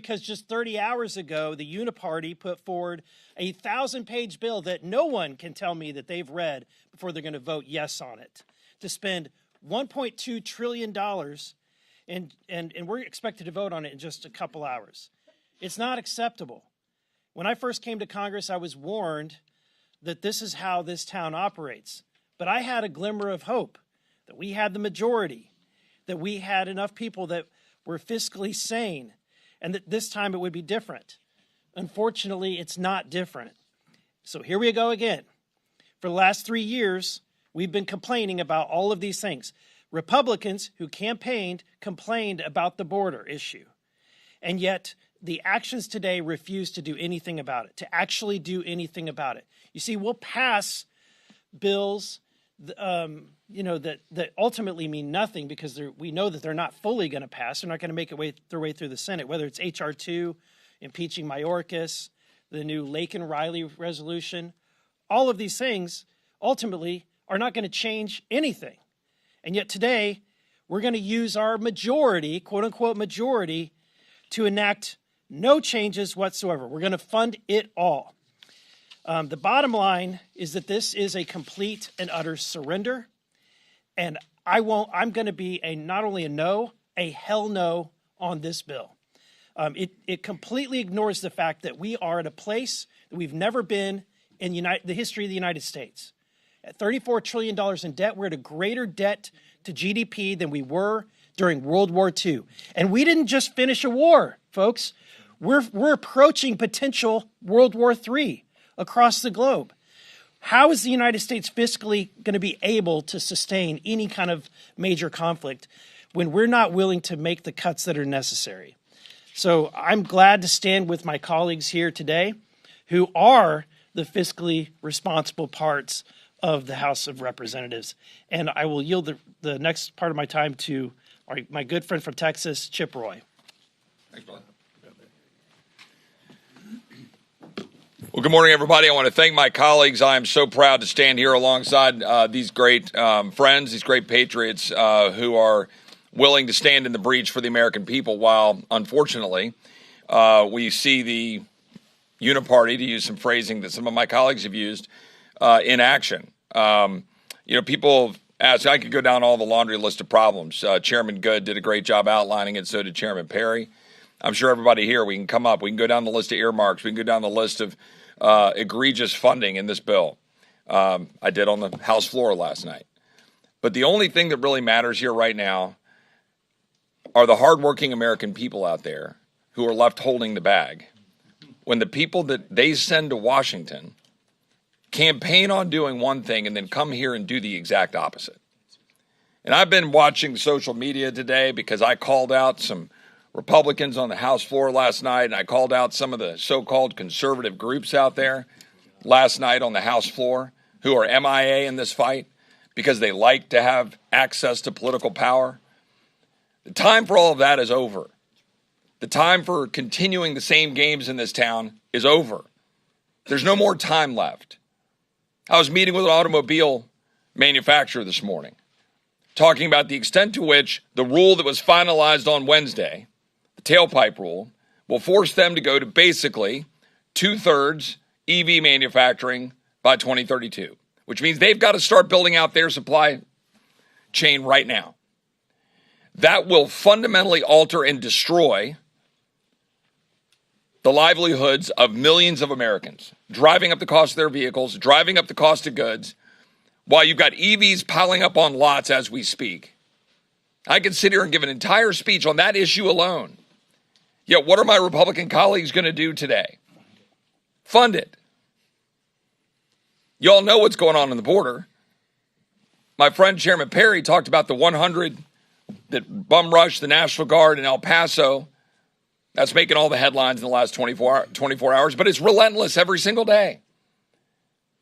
because just 30 hours ago, the Uniparty put forward a 1,000-page bill that no one can tell me that they've read before they're going to vote yes on it, to spend $1.2 trillion, and we're expected to vote on it in just a couple hours. It's not acceptable. When I first came to Congress, I was warned that this is how this town operates. But I had a glimmer of hope that we had the majority, that we had enough people that were fiscally sane, and that this time it would be different. Unfortunately, it's not different. So here we go again. For the last 3 years, we've been complaining about all of these things. Republicans who campaigned complained about the border issue. And yet the actions today refuse to do anything about it, to actually do anything about it. You see, we'll pass bills that ultimately mean nothing because we know that they're not fully going to pass. They're not going to make their way through the Senate, whether it's H.R. 2, impeaching Mayorkas, the new Lake and Riley resolution. All of these things ultimately are not going to change anything. And yet today, we're going to use our majority, quote-unquote majority, to enact no changes whatsoever. We're going to fund it all. The bottom line is that this is a complete and utter surrender. And I'm going to be not only a no, a hell no on this bill. It completely ignores the fact that we are at a place that we've never been in the history of the United States. At $34 trillion in debt, we're at a greater debt to GDP than we were during World War II. And we didn't just finish a war, folks. We're approaching potential World War III across the globe. How is the United States fiscally going to be able to sustain any kind of major conflict when we're not willing to make the cuts that are necessary? So I'm glad to stand with my colleagues here today who are the fiscally responsible parts of the House of Representatives. And I will yield the next part of my time to my good friend from Texas, Chip Roy. Thanks, Bob. Well, good morning, everybody. I want to thank my colleagues. I am so proud to stand here alongside these great friends, these great patriots who are willing to stand in the breach for the American people while, unfortunately, we see the Uniparty, to use some phrasing that some of my colleagues have used, in action. People ask, I could go down all the laundry list of problems. Chairman Good did a great job outlining it, so did Chairman Perry. I'm sure everybody here, we can come up. We can go down the list of earmarks. We can go down the list of egregious funding in this bill. I did on the House floor last night. But the only thing that really matters here right now are the hardworking American people out there who are left holding the bag when the people that they send to Washington campaign on doing one thing and then come here and do the exact opposite. And I've been watching social media today because I called out some Republicans on the House floor last night, and I called out some of the so-called conservative groups out there last night on the House floor who are MIA in this fight because they like to have access to political power. The time for all of that is over. The time for continuing the same games in this town is over. There's no more time left. I was meeting with an automobile manufacturer this morning, talking about the extent to which the rule that was finalized on Wednesday, the tailpipe rule, will force them to go to basically 2/3 EV manufacturing by 2032, which means they've got to start building out their supply chain right now. That will fundamentally alter and destroy the livelihoods of millions of Americans, driving up the cost of their vehicles, driving up the cost of goods, while you've got EVs piling up on lots as we speak. I could sit here and give an entire speech on that issue alone. Yet what are my Republican colleagues going to do today? Fund it. You all know what's going on the border. My friend Chairman Perry talked about the 100 that bum rushed the National Guard in El Paso. That's making all the headlines in the last 24 hours, but it's relentless every single day.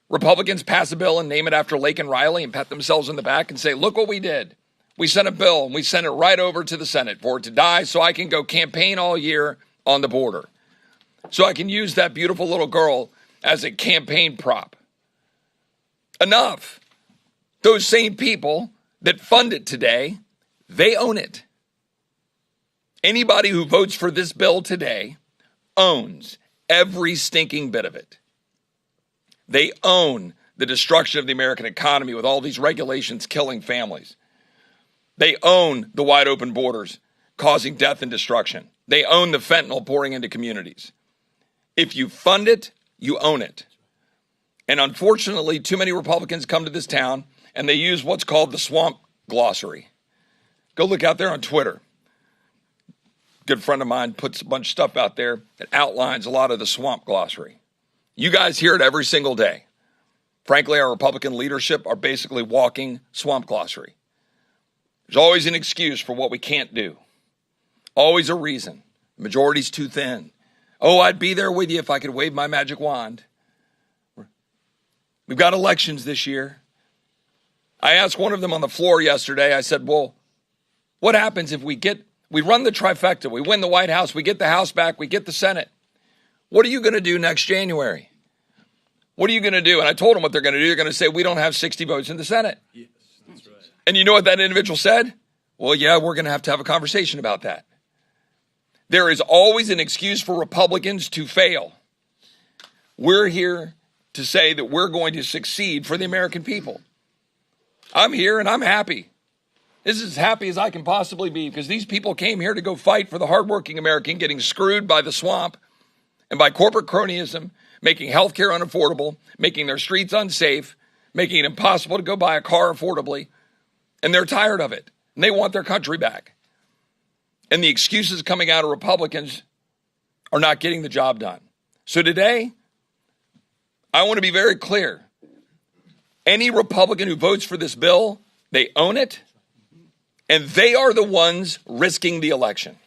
Republicans pass a bill and name it after Lake and Riley and pat themselves in the back and say, look what we did. We sent a bill and we sent it right over to the Senate for it to die so I can go campaign all year on the border. So I can use that beautiful little girl as a campaign prop. Enough. Those same people that fund it today, they own it. Anybody who votes for this bill today owns every stinking bit of it. They own the destruction of the American economy with all these regulations killing families. They own the wide open borders causing death and destruction. They own the fentanyl pouring into communities. If you fund it, you own it. And unfortunately, too many Republicans come to this town and they use what's called the swamp glossary. Go look out there on Twitter. A good friend of mine puts a bunch of stuff out there that outlines a lot of the swamp glossary. You guys hear it every single day. Frankly, our Republican leadership are basically walking swamp glossary. There's always an excuse for what we can't do. Always a reason. The majority's too thin. Oh, I'd be there with you if I could wave my magic wand. We've got elections this year. I asked one of them on the floor yesterday, I said, well, what happens if we run the trifecta, we win the White House, we get the House back, we get the Senate. What are you going to do next January? What are you going to do? And I told them what they're going to do. They're going to say, we don't have 60 votes in the Senate. Yes, that's right. And you know what that individual said? Well, yeah, we're going to have a conversation about that. There is always an excuse for Republicans to fail. We're here to say that we're going to succeed for the American people. I'm here and I'm happy. This is as happy as I can possibly be because these people came here to go fight for the hardworking American getting screwed by the swamp and by corporate cronyism, making health care unaffordable, making their streets unsafe, making it impossible to go buy a car affordably. And they're tired of it. And they want their country back. And the excuses coming out of Republicans are not getting the job done. So today, I want to be very clear. Any Republican who votes for this bill, they own it, and they are the ones risking the election.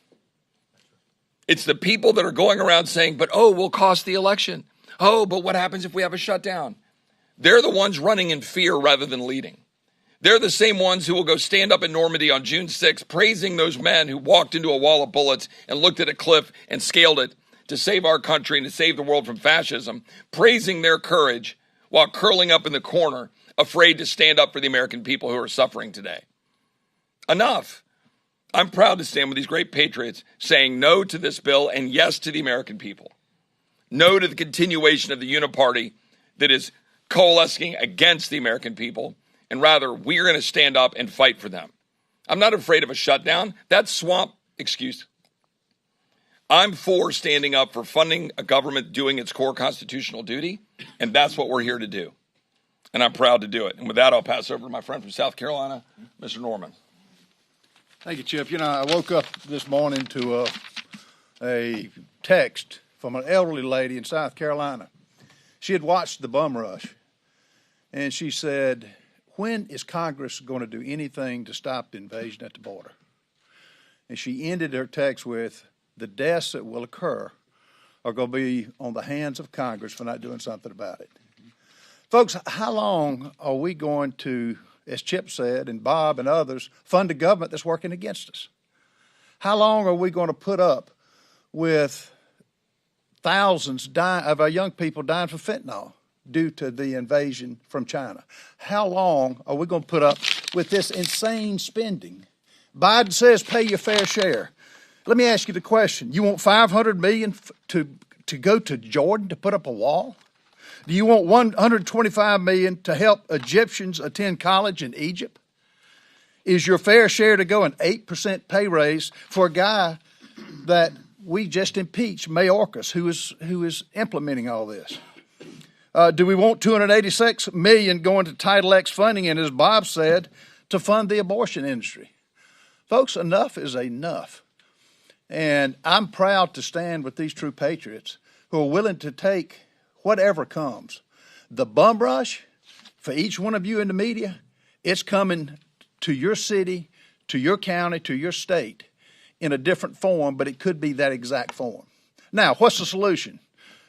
It's the people that are going around saying, but we'll cost the election. Oh, but what happens if we have a shutdown? They're the ones running in fear rather than leading. They're the same ones who will go stand up in Normandy on June 6th, praising those men who walked into a wall of bullets and looked at a cliff and scaled it to save our country and to save the world from fascism, praising their courage while curling up in the corner, afraid to stand up for the American people who are suffering today. Enough. I'm proud to stand with these great patriots saying no to this bill and yes to the American people. No to the continuation of the uniparty that is coalescing against the American people, and rather we're going to stand up and fight for them. I'm not afraid of a shutdown. That's swamp excuse. I'm for standing up for funding a government doing its core constitutional duty, and that's what we're here to do. And I'm proud to do it. And with that, I'll pass over to my friend from South Carolina, Mr. Norman. Thank you, Chip. You know, I woke up this morning to a text from an elderly lady in South Carolina. She had watched the bum rush, and she said, when is Congress going to do anything to stop the invasion at the border? And she ended her text with, the deaths that will occur are going to be on the hands of Congress for not doing something about it. Folks, how long are we going to, as Chip said, and Bob and others, fund a government that's working against us? How long are we going to put up with thousands of our young people dying from fentanyl due to the invasion from China? How long are we going to put up with this insane spending? Biden says pay your fair share. Let me ask you the question. You want $500 million to go to Jordan to put up a wall? Do you want $125 million to help Egyptians attend college in Egypt? Is your fair share to go an 8% pay raise for a guy that we just impeached, Mayorkas, who is implementing all this? Do we want $286 million going to Title X funding, and as Bob said, to fund the abortion industry? Folks, enough is enough. And I'm proud to stand with these true patriots who are willing to take whatever comes. The bum rush, for each one of you in the media, it's coming to your city, to your county, to your state in a different form, but it could be that exact form. Now, what's the solution?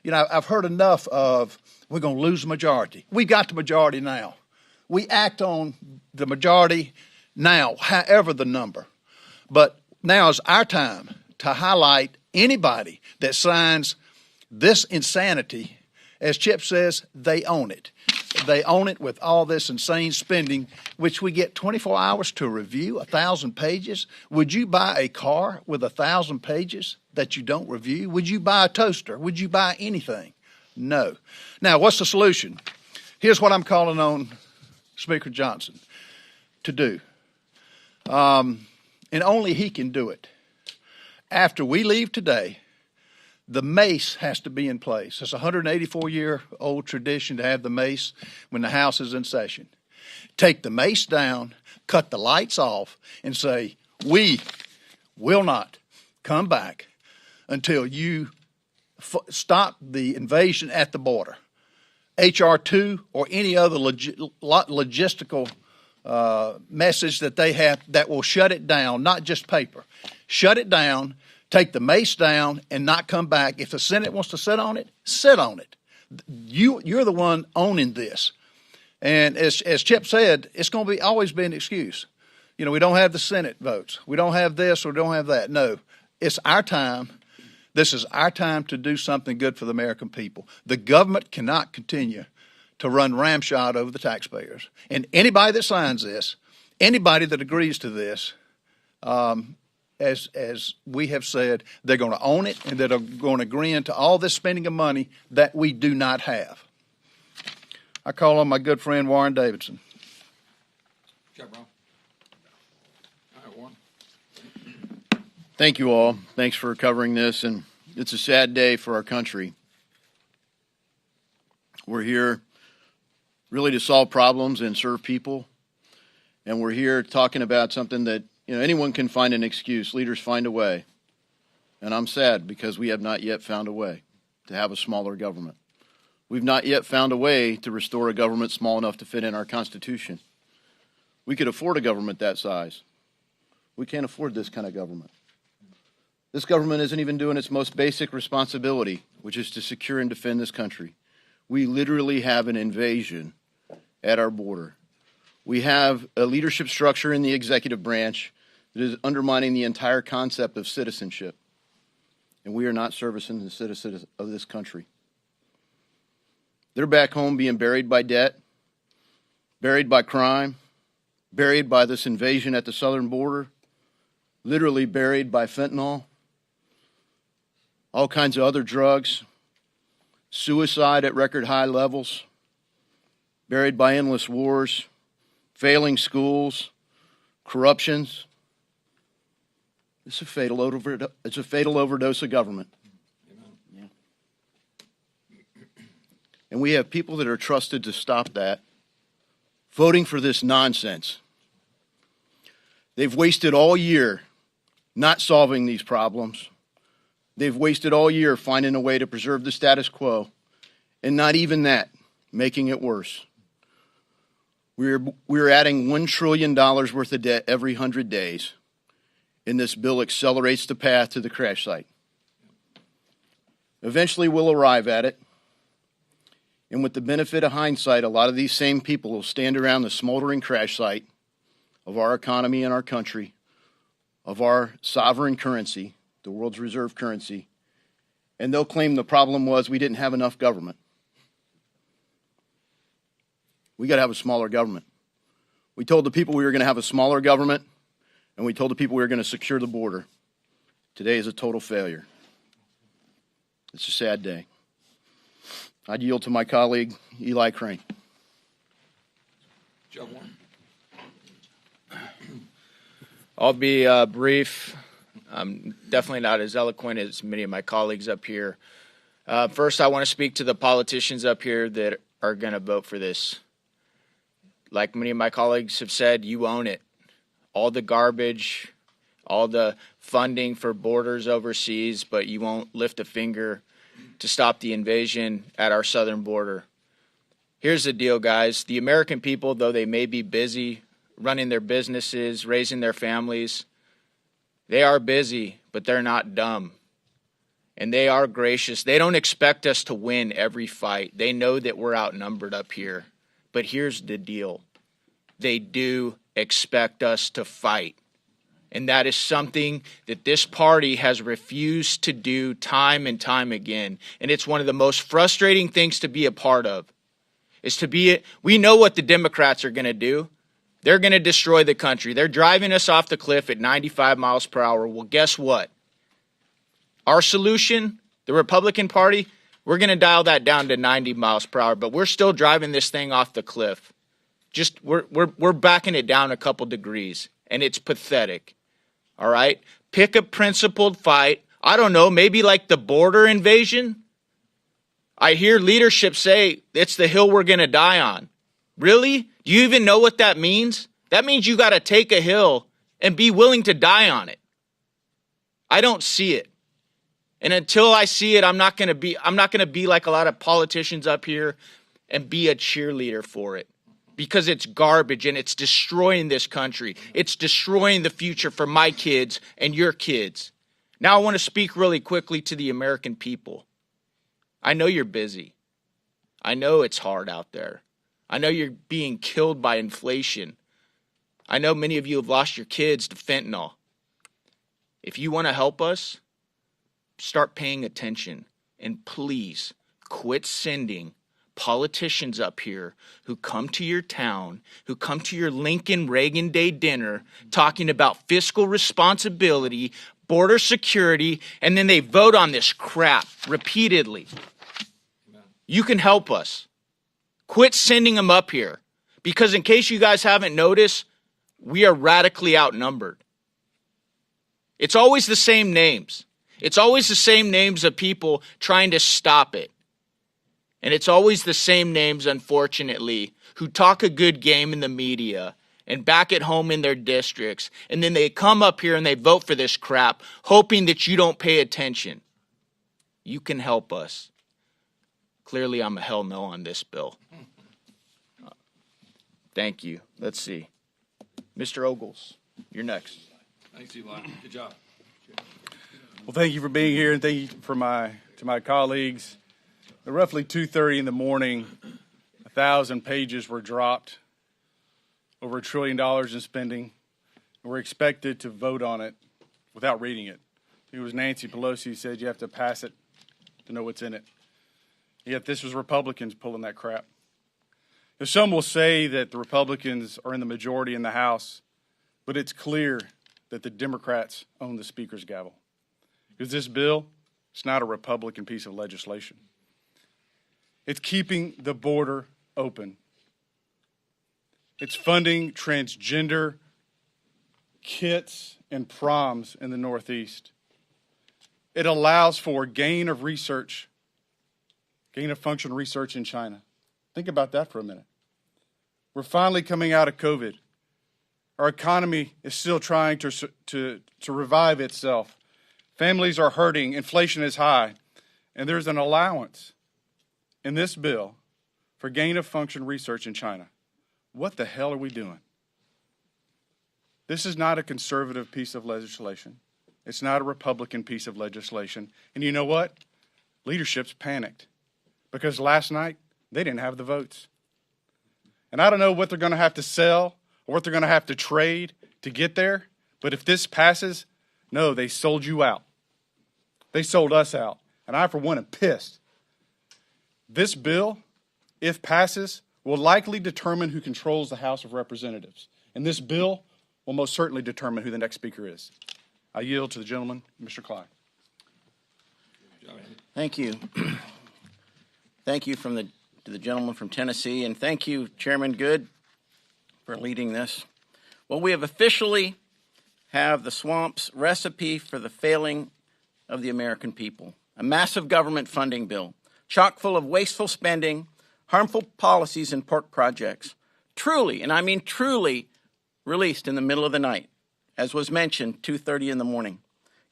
You know, I've heard enough of we're going to lose the majority. We got the majority now. We act on the majority now, however the number. But now is our time to highlight anybody that signs this insanity. As Chip says, they own it. They own it with all this insane spending, which we get 24 hours to review, 1,000 pages. Would you buy a car with 1,000 pages that you don't review? Would you buy a toaster? Would you buy anything? No. Now, what's the solution? Here's what I'm calling on Speaker Johnson to do. And only he can do it. After we leave today, the mace has to be in place. It's a 184-year-old tradition to have the mace when the House is in session. Take the mace down, cut the lights off, and say, we will not come back until you stop the invasion at the border. H.R. 2 or any other logistical message that they have that will shut it down, not just paper. Shut it down. Take the mace down and not come back. If the Senate wants to sit on it, sit on it. You're the one owning this. And as Chip said, it's going to always be an excuse. You know, we don't have the Senate votes. We don't have this or don't have that. No, it's our time. This is our time to do something good for the American people. The government cannot continue to run ramshot over the taxpayers. And anybody that signs this, anybody that agrees to this, as we have said, they're going to own it and they're going to agree into all this spending of money that we do not have. I call on my good friend Warren Davidson. Good job, Ron. All right, Warren. Thank you all. Thanks for covering this, and it's a sad day for our country. We're here really to solve problems and serve people, and we're here talking about something that anyone can find an excuse. Leaders find a way. And I'm sad because we have not yet found a way to have a smaller government. We've not yet found a way to restore a government small enough to fit in our Constitution. We could afford a government that size. We can't afford this kind of government. This government isn't even doing its most basic responsibility, which is to secure and defend this country. We literally have an invasion at our border. We have a leadership structure in the executive branch that is undermining the entire concept of citizenship. And we are not servicing the citizens of this country. They're back home being buried by debt, buried by crime, buried by this invasion at the southern border, literally buried by fentanyl, all kinds of other drugs, suicide at record high levels, buried by endless wars, failing schools, corruptions. It's a fatal overdose of government. Yeah. And we have people that are trusted to stop that, voting for this nonsense. They've wasted all year not solving these problems. They've wasted all year finding a way to preserve the status quo, and not even that, making it worse. We're adding $1 trillion worth of debt every 100 days, and this bill accelerates the path to the crash site. Eventually, we'll arrive at it, and with the benefit of hindsight, a lot of these same people will stand around the smoldering crash site of our economy and our country, of our sovereign currency, the world's reserve currency, and they'll claim the problem was we didn't have enough government. We got to have a smaller government. We told the people we were going to have a smaller government, and we told the people we were going to secure the border. Today is a total failure. It's a sad day. I'd yield to my colleague, Eli Crane. Joe Warren. I'll be brief. I'm definitely not as eloquent as many of my colleagues up here. First, I want to speak to the politicians up here that are going to vote for this. Like many of my colleagues have said, you own it. All the garbage, all the funding for borders overseas, but you won't lift a finger to stop the invasion at our southern border. Here's the deal, guys. The American people, though they may be busy running their businesses, raising their families, they are busy, but they're not dumb. And they are gracious. They don't expect us to win every fight. They know that we're outnumbered up here. But here's the deal. They do expect us to fight. And that is something that this party has refused to do time and time again. And it's one of the most frustrating things to be a part of. we know what the Democrats are going to do. They're going to destroy the country. They're driving us off the cliff at 95 miles per hour. Well, guess what? Our solution, the Republican Party, we're going to dial that down to 90 miles per hour, but we're still driving this thing off the cliff. Just we're backing it down a couple degrees, and it's pathetic. All right? Pick a principled fight. I don't know, maybe like the border invasion. I hear leadership say it's the hill we're going to die on. Really? Do you even know what that means? That means you got to take a hill and be willing to die on it. I don't see it. And until I see it, I'm not going to be like a lot of politicians up here and be a cheerleader for it. Because it's garbage and it's destroying this country. It's destroying the future for my kids and your kids. Now I want to speak really quickly to the American people. I know you're busy. I know it's hard out there. I know you're being killed by inflation. I know many of you have lost your kids to fentanyl. If you want to help us, start paying attention. And please quit sending politicians up here who come to your town, who come to your Lincoln Reagan Day dinner talking about fiscal responsibility, border security, and then they vote on this crap repeatedly. You can help us. Quit sending them up here, because in case you guys haven't noticed, we are radically outnumbered. It's always the same names. It's always the same names of people trying to stop it. And it's always the same names, unfortunately, who talk a good game in the media and back at home in their districts. And then they come up here and they vote for this crap, hoping that you don't pay attention. You can help us. Clearly, I'm a hell no on this bill. Thank you. Let's see. Mr. Ogles, you're next. Thanks, Eli. Good job. Well, thank you for being here, and thank you to my colleagues. At roughly 2:30 in the morning, 1,000 pages were dropped, over $1 trillion in spending. We're expected to vote on it without reading it. It was Nancy Pelosi who said you have to pass it to know what's in it. Yet this was Republicans pulling that crap. Now, some will say that the Republicans are in the majority in the House, but it's clear that the Democrats own the Speaker's gavel. Because this bill, it's not a Republican piece of legislation. It's keeping the border open. It's funding transgender kits and proms in the Northeast. It allows for gain of function research in China. Think about that for a minute. We're finally coming out of COVID. Our economy is still trying to revive itself. Families are hurting, inflation is high, and there's an allowance in this bill for gain of function research in China. What the hell are we doing? This is not a conservative piece of legislation. It's not a Republican piece of legislation. And you know what? Leadership's panicked because last night they didn't have the votes. And I don't know what they're going to have to sell or what they're going to have to trade to get there, but if this passes, no, they sold you out. They sold us out. And I, for one, am pissed. This bill, if passes, will likely determine who controls the House of Representatives. And this bill will most certainly determine who the next speaker is. I yield to the gentleman, Mr. Klein. Thank you. Thank you to the gentleman from Tennessee, and thank you, Chairman Good, for leading this. Well, we have officially have the swamp's recipe for the failing of the American people. A massive government funding bill, chock full of wasteful spending, harmful policies, and pork projects. Truly, and I mean truly, released in the middle of the night, as was mentioned, 2:30 in the morning,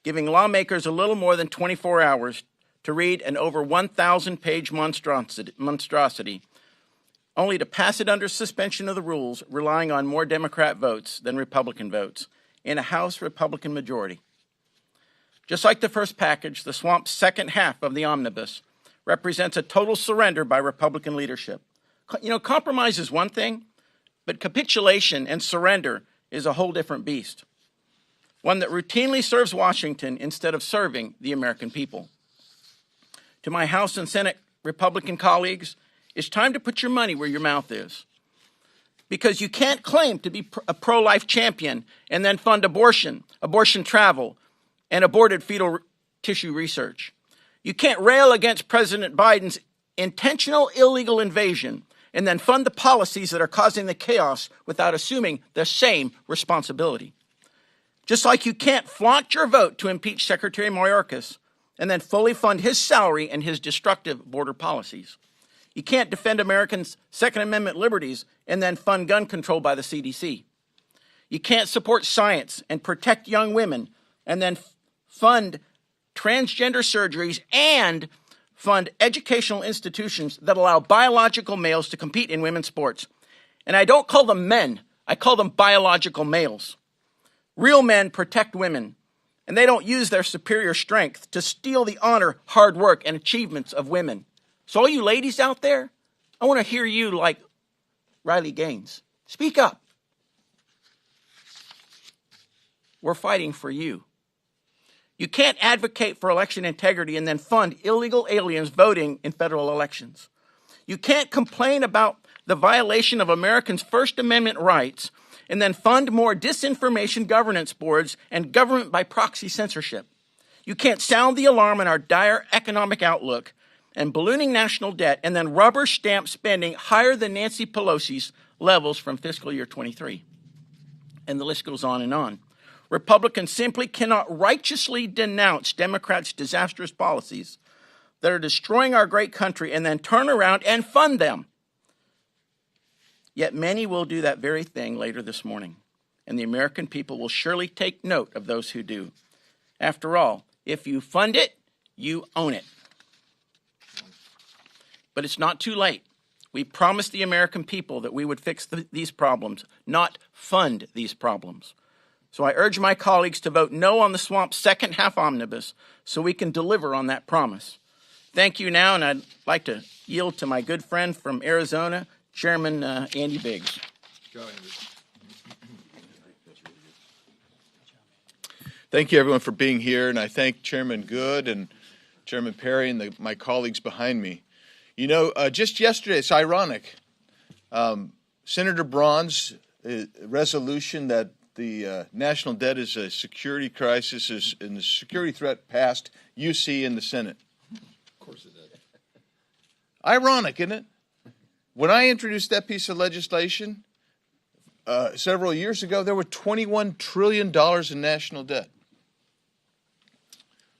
giving lawmakers a little more than 24 hours to read an over 1,000-page monstrosity, only to pass it under suspension of the rules, relying on more Democrat votes than Republican votes, in a House Republican majority. Just like the first package, the swamp's second half of the omnibus represents a total surrender by Republican leadership. You know, compromise is one thing, but capitulation and surrender is a whole different beast. One that routinely serves Washington instead of serving the American people. To my House and Senate Republican colleagues, It's time to put your money where your mouth is. Because you can't claim to be a pro-life champion and then fund abortion, abortion travel, and aborted fetal tissue research. You can't rail against President Biden's intentional illegal invasion and then fund the policies that are causing the chaos without assuming the same responsibility. Just like you can't flaunt your vote to impeach Secretary Mayorkas and then fully fund his salary and his destructive border policies. You can't defend Americans' Second Amendment liberties and then fund gun control by the CDC. You can't support science and protect young women and then fund transgender surgeries and fund educational institutions that allow biological males to compete in women's sports. And I don't call them men, I call them biological males. Real men protect women, and they don't use their superior strength to steal the honor, hard work, and achievements of women. So all you ladies out there, I want to hear you like Riley Gaines. Speak up. We're fighting for you. You can't advocate for election integrity and then fund illegal aliens voting in federal elections. You can't complain about the violation of Americans' First Amendment rights and then fund more disinformation governance boards and government by proxy censorship. You can't sound the alarm on our dire economic outlook and ballooning national debt and then rubber stamp spending higher than Nancy Pelosi's levels from fiscal year 23. And the list goes on and on. Republicans simply cannot righteously denounce Democrats' disastrous policies that are destroying our great country and then turn around and fund them. Yet many will do that very thing later this morning, and the American people will surely take note of those who do. After all, if you fund it, you own it. But it's not too late. We promised the American people that we would fix these problems, not fund these problems. So I urge my colleagues to vote no on the swamp's second half omnibus so we can deliver on that promise. Thank you now, and I'd like to yield to my good friend from Arizona, Chairman Andy Biggs. Thank you, everyone, for being here, and I thank Chairman Good and Chairman Perry and my colleagues behind me. You know, just yesterday, it's ironic, Senator Braun's resolution that the national debt is a security crisis and the security threat passed UC in the Senate. Of course it did. Ironic, isn't it? When I introduced that piece of legislation several years ago, there were $21 trillion in national debt.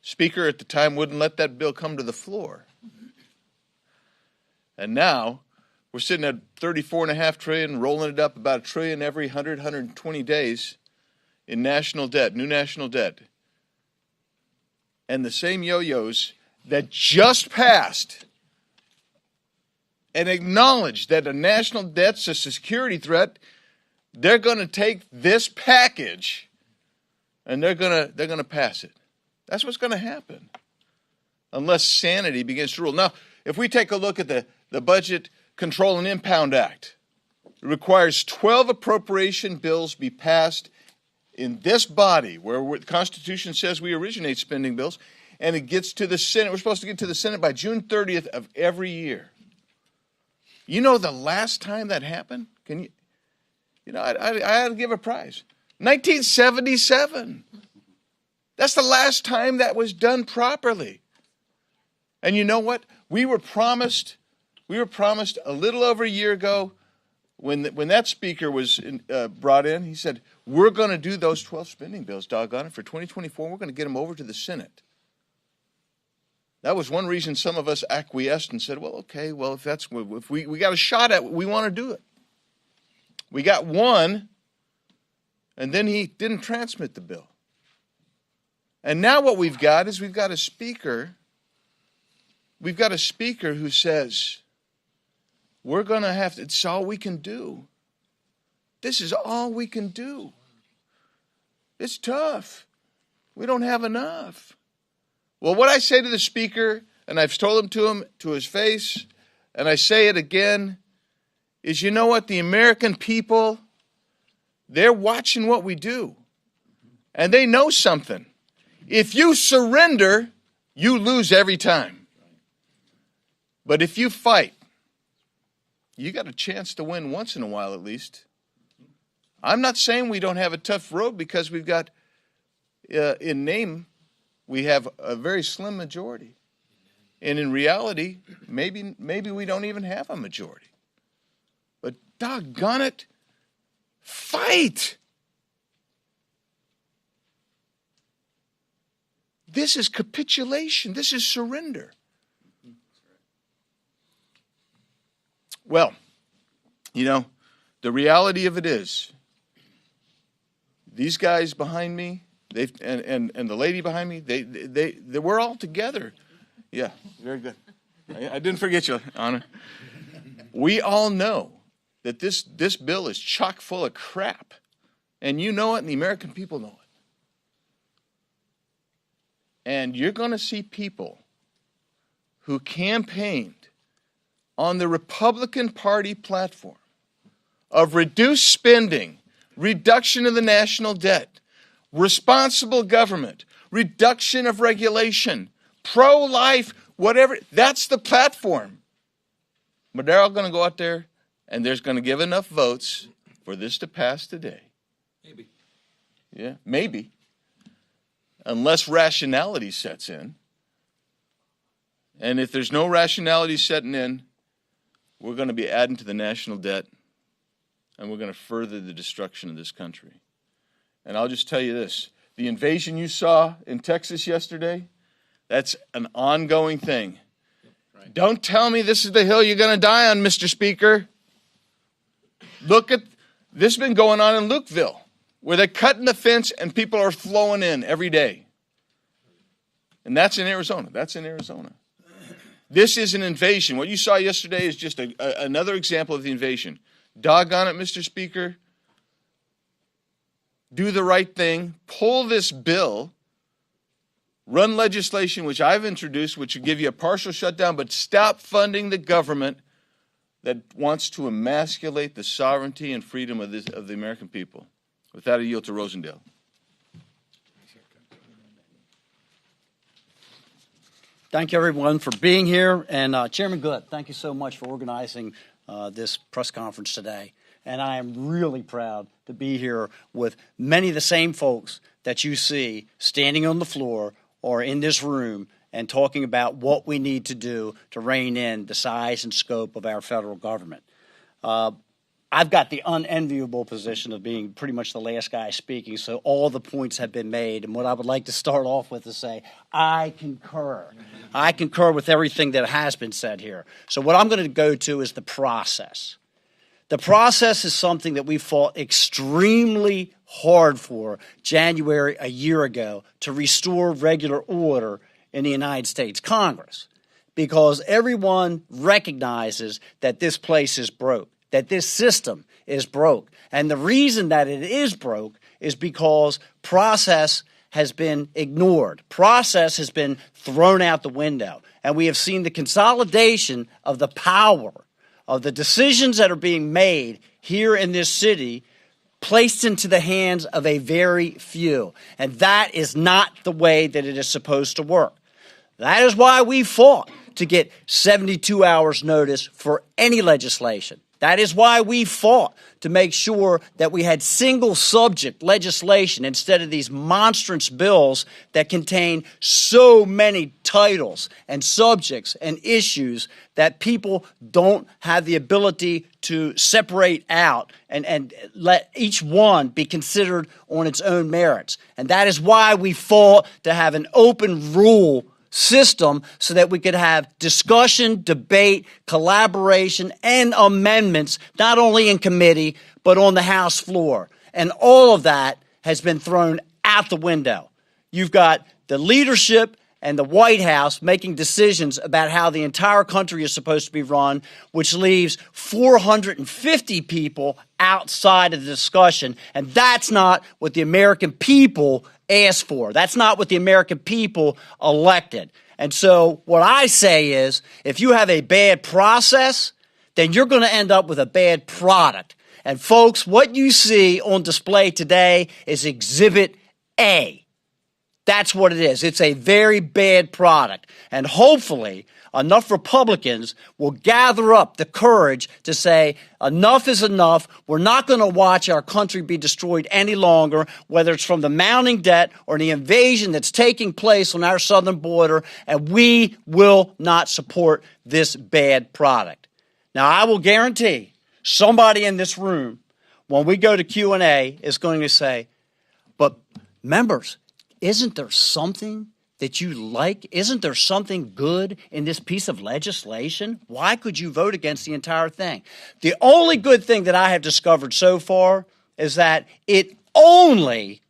Speaker at the time wouldn't let that bill come to the floor. And now we're sitting at $34.5 trillion, rolling it up about $1 trillion every 120 days in national debt, new national debt. And the same yo-yos that just passed and acknowledged that a national debt's a security threat, they're going to take this package and they're going to pass it. That's what's going to happen unless sanity begins to rule. Now, if we take a look at the Budget Control and Impound Act, it requires 12 appropriation bills be passed in this body where the Constitution says we originate spending bills, and it gets to the Senate. We're supposed to get to the Senate by June 30th of every year. You know the last time that happened? Can you? You know, I had to give a prize. 1977. That's the last time that was done properly. And you know what? We were promised a little over a year ago when that speaker was brought in, he said, we're going to do those 12 spending bills, doggone it, for 2024. We're going to get them over to the Senate. That was one reason some of us acquiesced and said, well, okay, well, if we got a shot at it, we want to do it. We got one, and then he didn't transmit the bill. And now what we've got is we've got a speaker who says, we're going to have to, it's all we can do. This is all we can do. It's tough. We don't have enough. Well, what I say to the speaker, and I've told him to his face, and I say it again, is you know what? The American people, they're watching what we do. And they know something. If you surrender, you lose every time. But if you fight, you got a chance to win once in a while at least. I'm not saying we don't have a tough road because we've got, in name, we have a very slim majority. And in reality, maybe we don't even have a majority. But doggone it, fight! This is capitulation. This is surrender. Well, the reality of it is, these guys behind me, and the lady behind me, we're all together. Yeah, very good. I didn't forget you, Anna. We all know that this bill is chock full of crap, and you know it, and the American people know it. And you're going to see people who campaigned on the Republican Party platform of reduced spending, reduction of the national debt, responsible government, reduction of regulation, pro-life, whatever. That's the platform. But they're all going to go out there, and there's going to give enough votes for this to pass today. Maybe. Yeah, maybe. Unless rationality sets in. And if there's no rationality setting in, we're going to be adding to the national debt, and we're going to further the destruction of this country. And I'll just tell you this. The invasion you saw in Texas yesterday, that's an ongoing thing. Right. Don't tell me this is the hill you're going to die on, Mr. Speaker. Look at, this has been going on in Lukeville, where they're cutting the fence and people are flowing in every day. And that's in Arizona. This is an invasion. What you saw yesterday is just another example of the invasion. Doggone it, Mr. Speaker. Do the right thing. Pull this bill. Run legislation, which I've introduced, which would give you a partial shutdown, but stop funding the government that wants to emasculate the sovereignty and freedom of the American people. With that, I yield to Rosendale. Thank you, everyone, for being here. And Chairman Good, thank you so much for organizing this press conference today. And I am really proud to be here with many of the same folks that you see standing on the floor or in this room and talking about what we need to do to rein in the size and scope of our federal government. I've got the unenviable position of being pretty much the last guy speaking, so all the points have been made. And what I would like to start off with is say, I concur. I concur with everything that has been said here. So what I'm going to go to is the process. The process is something that we fought extremely hard for January a year ago to restore regular order in the United States Congress, because everyone recognizes that this place is broke, that this system is broke. And the reason that it is broke is because process has been ignored. Process has been thrown out the window. And we have seen the consolidation of the power of the decisions that are being made here in this city placed into the hands of a very few. And that is not the way that it is supposed to work. That is why we fought to get 72 hours notice for any legislation. That is why we fought to make sure that we had single subject legislation instead of these monstrous bills that contain so many titles and subjects and issues that people don't have the ability to separate out and let each one be considered on its own merits. And that is why we fought to have an open rule system so that we could have discussion, debate, collaboration, and amendments, not only in committee, but on the House floor. And all of that has been thrown out the window. You've got the leadership and the White House making decisions about how the entire country is supposed to be run, which leaves 450 people outside of the discussion. And that's not what the American people asked for. That's not what the American people elected. And so what I say is, if you have a bad process, then you're going to end up with a bad product. And folks, what you see on display today is Exhibit A. That's what it is. It's a very bad product. And hopefully, enough Republicans will gather up the courage to say, enough is enough. We're not going to watch our country be destroyed any longer, whether it's from the mounting debt or the invasion that's taking place on our southern border, and we will not support this bad product. Now, I will guarantee somebody in this room, when we go to Q&A, is going to say, but members, isn't there something that you like? Isn't there something good in this piece of legislation? Why could you vote against the entire thing? The only good thing that I have discovered so far is that it only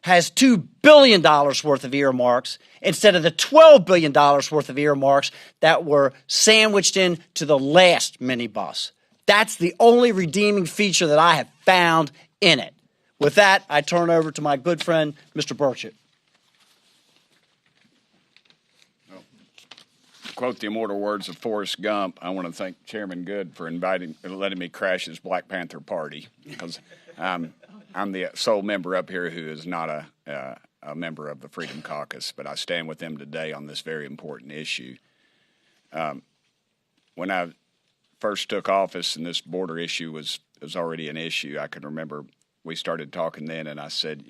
has $2 billion worth of earmarks instead of the $12 billion worth of earmarks that were sandwiched into the last minibus. That's the only redeeming feature that I have found in it. With that, I turn over to my good friend, Mr. Burchett. Quote the immortal words of Forrest Gump, I want to thank Chairman Good for letting me crash his Black Panther party, because I'm the sole member up here who is not a member of the Freedom Caucus, but I stand with them today on this very important issue. When I first took office and this border issue was already an issue, I can remember we started talking then, and I said,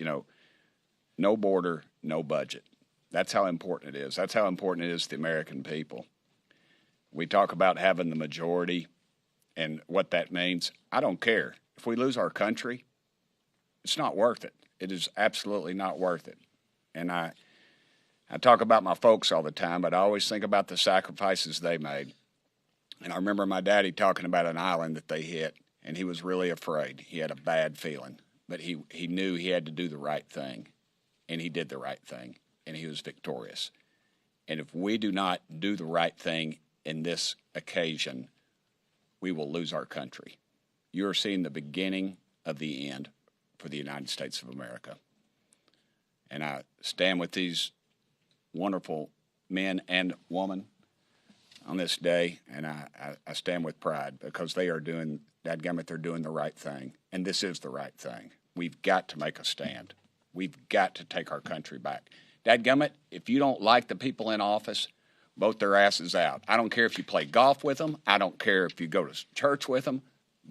no border, no budget. That's how important it is. That's how important it is to the American people. We talk about having the majority and what that means. I don't care. If we lose our country, it's not worth it. It is absolutely not worth it. And I talk about my folks all the time, but I always think about the sacrifices they made. And I remember my daddy talking about an island that they hit, and he was really afraid. He had a bad feeling, but he knew he had to do the right thing, and he did the right thing. And he was victorious. And if we do not do the right thing in this occasion, we will lose our country. You are seeing the beginning of the end for the United States of America. And I stand with these wonderful men and women on this day, and I stand with pride, because they are doing, dadgummit, they're doing the right thing. And this is the right thing. We've got to make a stand. We've got to take our country back. Dadgummit, if you don't like the people in office, vote their asses out. I don't care if you play golf with them. I don't care if you go to church with them.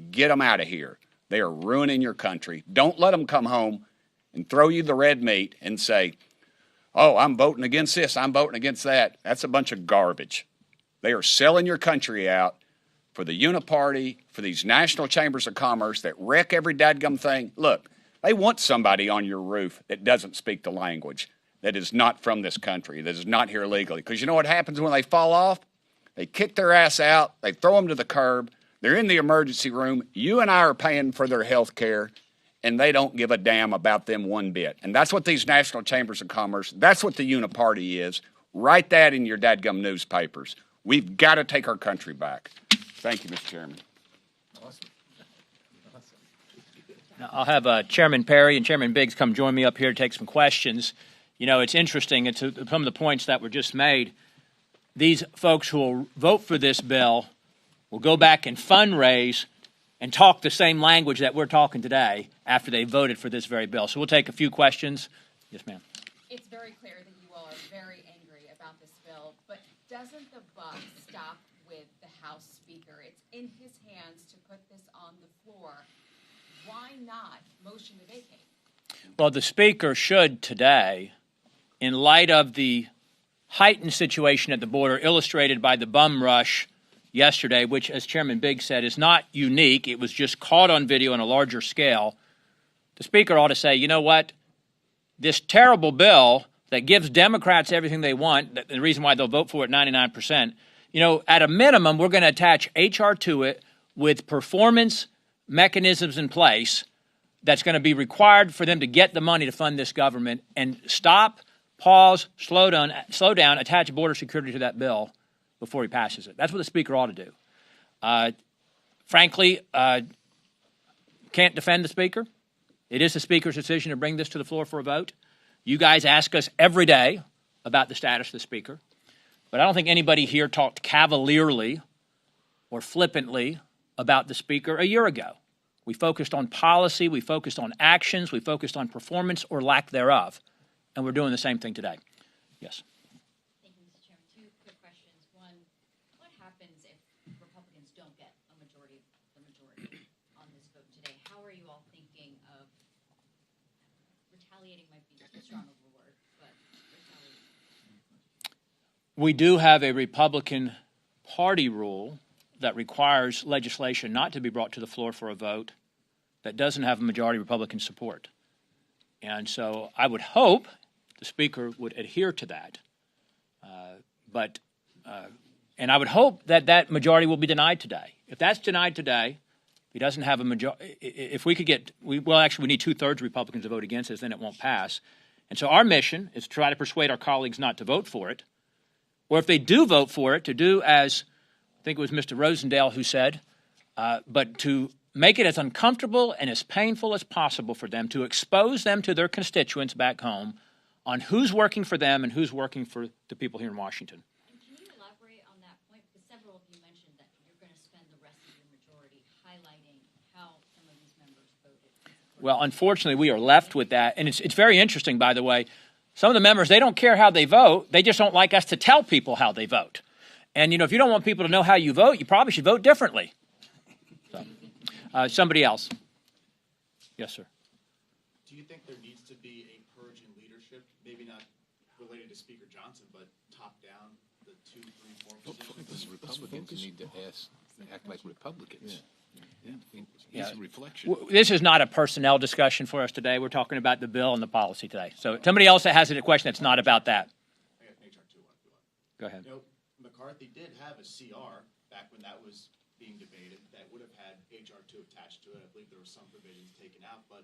Get them out of here. They are ruining your country. Don't let them come home and throw you the red meat and say, oh, I'm voting against this, I'm voting against that. That's a bunch of garbage. They are selling your country out for the uniparty, for these national chambers of commerce that wreck every dadgum thing. Look, they want somebody on your roof that doesn't speak the language, that is not from this country, that is not here legally. Because you know what happens when they fall off? They kick their ass out, they throw them to the curb, they're in the emergency room, you and I are paying for their health care, and they don't give a damn about them one bit. And that's what these national chambers of commerce, that's what the uniparty is. Write that in your dadgum newspapers. We've got to take our country back. Thank you, Mr. Chairman. Now, I'll have Chairman Perry and Chairman Biggs come join me up here to take some questions. It's interesting, it's some of the points that were just made. These folks who will vote for this bill will go back and fundraise and talk the same language that we're talking today after they voted for this very bill. So we'll take a few questions. Yes, ma'am. It's very clear that you all are very angry about this bill, but doesn't the buck stop with the House Speaker? It's in his hands to put this on the floor. Why not motion to vacate? Well, the Speaker should today, in light of the heightened situation at the border illustrated by the bum rush yesterday, which, as Chairman Biggs said, is not unique. It was just caught on video on a larger scale. The Speaker ought to say, you know what? This terrible bill that gives Democrats everything they want, the reason why they'll vote for it 99%, at a minimum, we're going to attach H.R. to it with performance mechanisms in place that's going to be required for them to get the money to fund this government, and stop, pause, slow down, attach border security to that bill before he passes it. That's what the Speaker ought to do. Frankly, can't defend the Speaker. It is the Speaker's decision to bring this to the floor for a vote. You guys ask us every day about the status of the Speaker, but I don't think anybody here talked cavalierly or flippantly about the Speaker a year ago. We focused on policy, we focused on actions, we focused on performance or lack thereof. and we're doing the same thing today. Yes. Thank you, Mr. Chairman. Two quick questions. One, what happens if Republicans don't get the majority on this vote today? How are you all thinking of retaliating? Might be too strong of a word, but retaliating. We do have a Republican Party rule that requires legislation not to be brought to the floor for a vote that doesn't have a majority Republican support. And so I would hope the Speaker would adhere to that. And I would hope that that majority will be denied today. If that's denied today, he doesn't have a majority. If we could get, we need 2/3 Republicans to vote against it, then it won't pass. And so our mission is to try to persuade our colleagues not to vote for it. Or if they do vote for it, to do as I think it was Mr. Rosendale who said, but to make it as uncomfortable and as painful as possible for them, to expose them to their constituents back home on who's working for them and who's working for the people here in Washington. And can you elaborate on that point? Because several of you mentioned that you're going to spend the rest of your majority highlighting how some of these members voted. Well, unfortunately, we are left with that. And it's very interesting, by the way. Some of the members, they don't care how they vote. They just don't like us to tell people how they vote. And, if you don't want people to know how you vote, you probably should vote differently. So, somebody else. Yes, sir. Do you think there needs to be a purge in leadership, maybe not related to Speaker Johnson, but top down, the 2, 3, 4 positions? Republicans need to act like Republicans. Yeah. Reflection. This is not a personnel discussion for us today. We're talking about the bill and the policy today. So somebody else that has a question that's not about that. I got an HR2 one. Go ahead. McCarthy did have a CR back when that was being debated that would have had HR2 attached to it. I believe there were some provisions taken out, but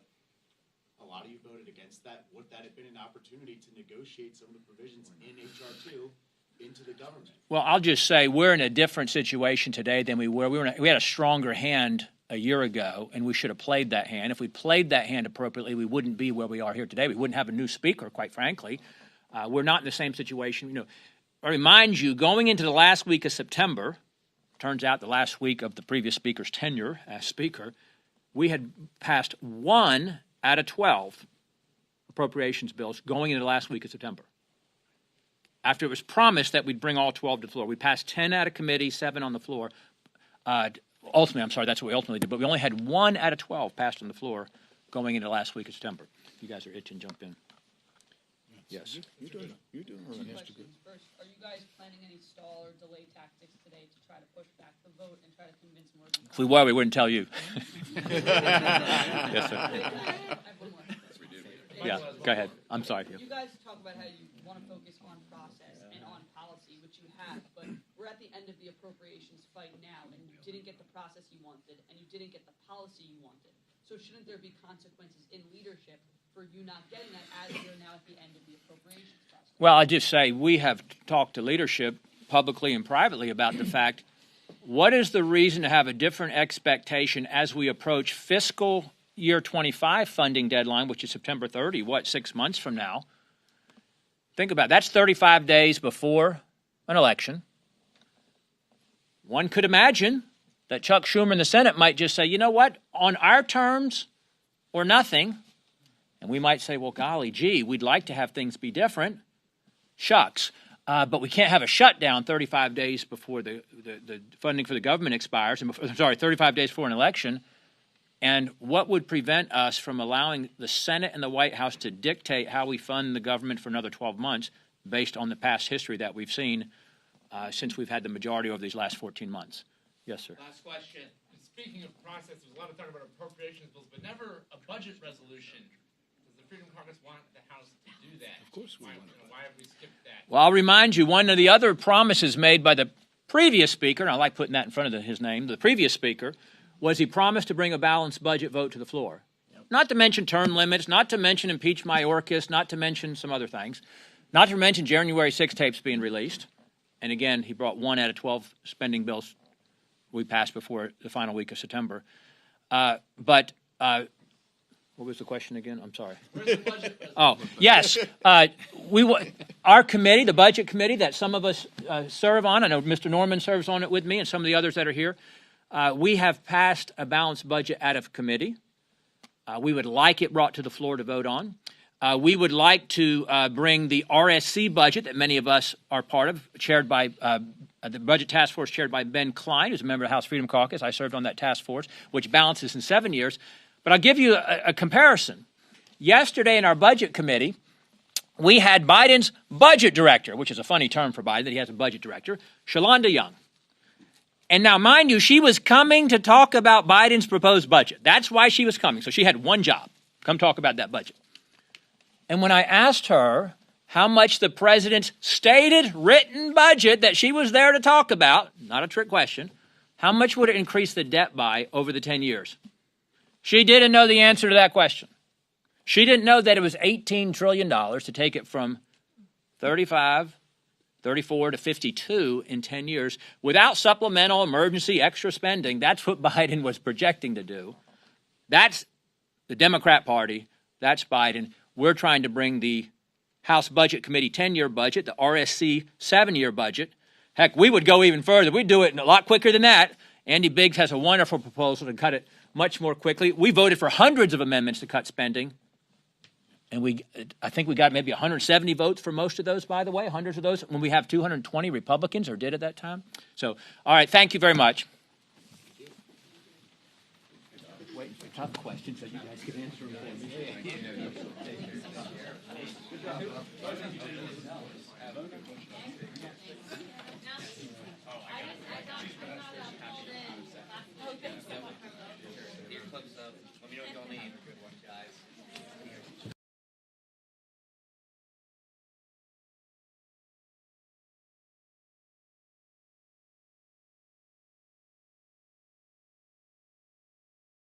a lot of you voted against that. Would that have been an opportunity to negotiate some of the provisions in HR2 into the government? Well, I'll just say we're in a different situation today than we were. We had a stronger hand a year ago, and we should have played that hand. If we played that hand appropriately, we wouldn't be where we are here today. We wouldn't have a new speaker, quite frankly. We're not in the same situation. I remind you, going into the last week of September, turns out the last week of the previous speaker's tenure as speaker, we had passed 1 out of 12 appropriations bills going into the last week of September. After it was promised that we'd bring all 12 to the floor. We passed 10 out of committee, 7 on the floor. Ultimately, I'm sorry, that's what we ultimately did, but we only had 1 out of 12 passed on the floor going into the last week of September. If you guys are itching, jump in. Yes. You're doing all right. First, are you guys planning any stall or delay tactics today to try to push back the vote and try to convince more? If we were, we wouldn't tell you. Yes, sir. Yeah, go ahead. I'm sorry. You guys talk about how you want to focus on process and on policy, which you have, but we're at the end of the appropriations fight now, and you didn't get the process you wanted, and you didn't get the policy you wanted. So shouldn't there be consequences in leadership for you not getting that as you're now at the end of the appropriations process? Well, I just say we have talked to leadership publicly and privately about the fact, what is the reason to have a different expectation as we approach fiscal year 25 funding deadline, which is September 30, 6 months from now? Think about it. That's 35 days before an election. One could imagine that Chuck Schumer in the Senate might just say, you know what, on our terms or nothing. And we might say, well, golly gee, we'd like to have things be different. Shucks. But we can't have a shutdown 35 days before the funding for the government expires. 35 days before an election. And what would prevent us from allowing the Senate and the White House to dictate how we fund the government for another 12 months based on the past history that we've seen since we've had the majority over these last 14 months? Yes, sir. Last question. Speaking of process, there's a lot of talk about appropriations bills, but never a budget resolution. Does the Freedom Caucus want the House to do that? Of course we want it. Why have we skipped that? Well, I'll remind you, one of the other promises made by the previous speaker, and I like putting that in front of his name, the previous speaker, was he promised to bring a balanced budget vote to the floor. Yep. Not to mention term limits, not to mention impeach Mayorkas, not to mention some other things, not to mention January 6 tapes being released. And again, he brought 1 out of 12 spending bills we passed before the final week of September. What was the question again? I'm sorry. Oh, yes. Our committee, the budget committee that some of us serve on, I know Mr. Norman serves on it with me and some of the others that are here, we have passed a balanced budget out of committee. We would like it brought to the floor to vote on. We would like to bring the RSC budget that many of us are part of, chaired by the budget task force chaired by Ben Klein, who's a member of the House Freedom Caucus. I served on that task force, which balances in 7 years. But I'll give you a comparison. Yesterday in our budget committee, we had Biden's budget director, which is a funny term for Biden, that he has a budget director, Shalonda Young. And now, mind you, she was coming to talk about Biden's proposed budget. That's why she was coming. So she had one job, come talk about that budget. And when I asked her how much the president's stated written budget that she was there to talk about, not a trick question, how much would it increase the debt by over the 10 years? She didn't know the answer to that question. She didn't know that it was $18 trillion to take it from 34 to 52 in 10 years without supplemental emergency extra spending. That's what Biden was projecting to do. That's the Democrat Party. That's Biden. We're trying to bring the House Budget Committee 10-year budget, the RSC 7-year budget. Heck, we would go even further. We'd do it a lot quicker than that. Andy Biggs has a wonderful proposal to cut it much more quickly. We voted for hundreds of amendments to cut spending. And I think we got maybe 170 votes for most of those, by the way, hundreds of those, when we have 220 Republicans, or did at that time. So, all right, thank you very much. Waiting for tough questions so you guys can answer them for me. Let me know what y'all need.